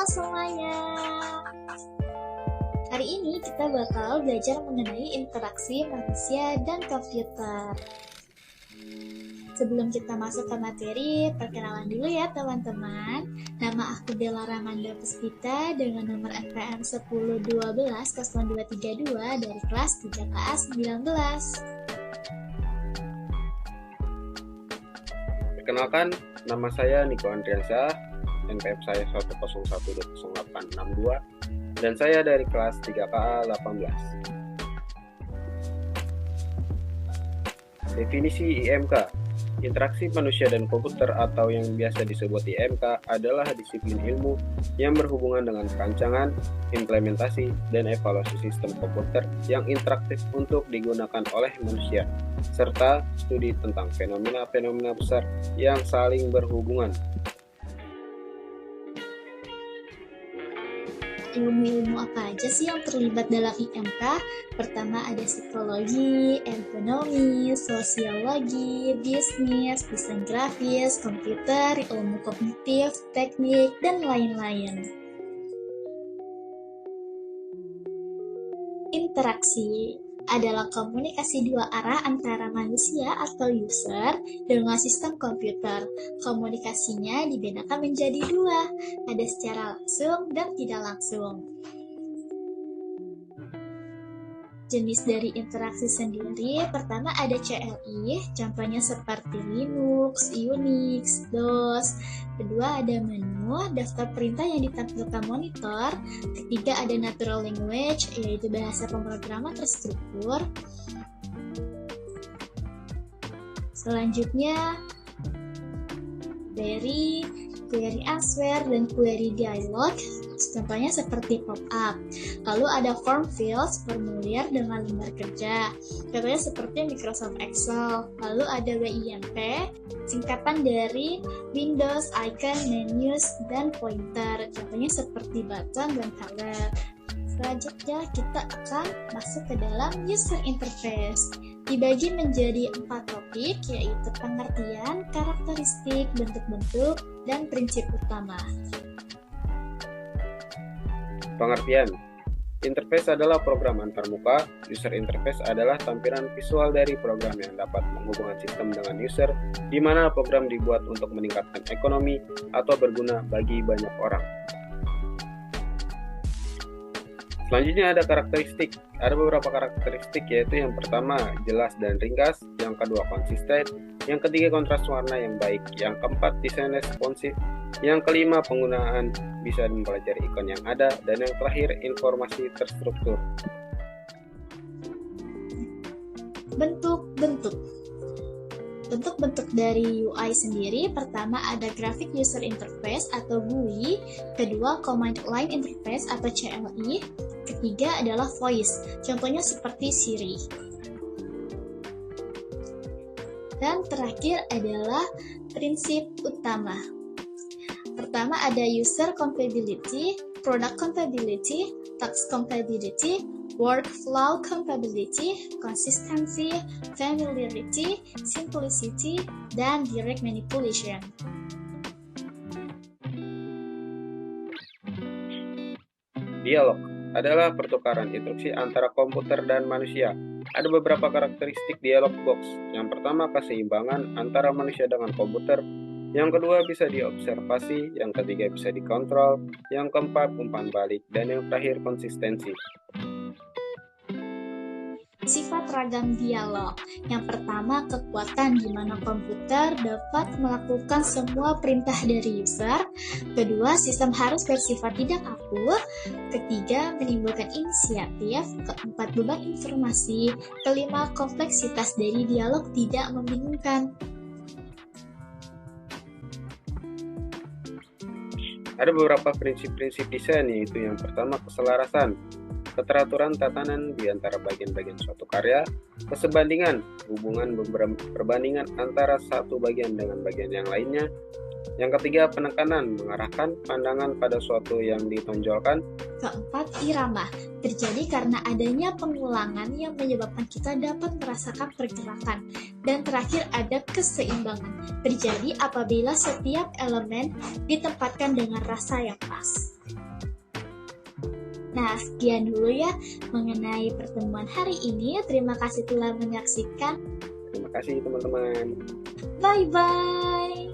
semuanya. Hari ini kita bakal belajar mengenai interaksi manusia dan komputer. Sebelum kita masuk ke materi, perkenalan dulu ya teman-teman. Nama aku Della Ramanda Puspita dengan nomor FPM 1012-0232 dari kelas 3KA 19. Perkenalkan, nama saya Niko Andriansyah, NPM saya 101200862, dan saya dari kelas 3KA 18. Definisi IMK, interaksi manusia dan komputer atau yang biasa disebut IMK adalah disiplin ilmu yang berhubungan dengan perancangan, implementasi, dan evaluasi sistem komputer yang interaktif untuk digunakan oleh manusia, serta studi tentang fenomena-fenomena besar yang saling berhubungan. Ilmu-ilmu apa aja sih yang terlibat dalam IMK? Pertama ada psikologi, ekonomi, sosiologi, bisnis, desain grafis, komputer, ilmu kognitif, teknik, dan lain-lain. Interaksi adalah komunikasi dua arah antara manusia atau user dengan sistem komputer. Komunikasinya dibedakan menjadi dua, ada secara langsung dan tidak langsung. Jenis dari interaksi sendiri, pertama ada CLI, contohnya seperti Linux, Unix, DOS. Kedua ada menu, daftar perintah yang ditampilkan monitor. Ketiga ada natural language, yaitu bahasa pemrograman terstruktur. Selanjutnya query answer, dan query dialog. Contohnya seperti pop-up. Lalu ada form fields, formulir dengan lembar kerja. Contohnya seperti Microsoft Excel. Lalu ada WIMP, singkatan dari Windows, icon, menus, dan pointer. Contohnya seperti button dan color. Selanjutnya kita akan masuk ke dalam user interface. Dibagi menjadi 4 topik, yaitu pengertian, karakteristik, bentuk-bentuk, dan prinsip utama. Pengertian. Interface adalah program antarmuka. User interface adalah tampilan visual dari program yang dapat menghubungkan sistem dengan user, di mana program dibuat untuk meningkatkan ekonomi atau berguna bagi banyak orang. Selanjutnya ada karakteristik. Ada beberapa karakteristik, yaitu yang pertama jelas dan ringkas, yang kedua konsisten, yang ketiga kontras warna yang baik, yang keempat desain responsif, yang kelima penggunaan bisa mempelajari ikon yang ada, dan yang terakhir informasi terstruktur. Bentuk-bentuk dari UI sendiri, pertama ada Graphic User Interface atau GUI, kedua Command Line Interface atau CLI, ketiga adalah Voice, contohnya seperti Siri. Dan terakhir adalah prinsip utama. Pertama ada User Compatibility, Product Compatibility, Task Compatibility, Workflow Compatibility, Consistency, Familiarity, Simplicity, dan Direct Manipulation. Dialog adalah pertukaran instruksi antara komputer dan manusia. Ada beberapa karakteristik dialog box. Yang pertama keseimbangan antara manusia dengan komputer. Yang kedua bisa diobservasi, yang ketiga bisa dikontrol, yang keempat umpan balik, dan yang terakhir konsistensi. Sifat ragam dialog. Yang pertama, kekuatan di mana komputer dapat melakukan semua perintah dari user. Kedua, sistem harus bersifat tidak kaku. Ketiga, menimbulkan inisiatif. Keempat, beban informasi. Kelima, kompleksitas dari dialog tidak membingungkan. Ada beberapa prinsip-prinsip desain, yaitu yang pertama keselarasan, keteraturan tatanan di antara bagian-bagian suatu karya, kesebandingan, hubungan perbandingan antara satu bagian dengan bagian yang lainnya, Yang ketiga, penekanan, mengarahkan pandangan pada suatu yang ditonjolkan. Keempat, irama, terjadi karena adanya pengulangan yang menyebabkan kita dapat merasakan pergerakan. Dan terakhir ada keseimbangan, terjadi apabila setiap elemen ditempatkan dengan rasa yang pas. Nah, sekian dulu ya mengenai pertemuan hari ini. Terima kasih telah menyaksikan. Terima kasih teman-teman. Bye-bye.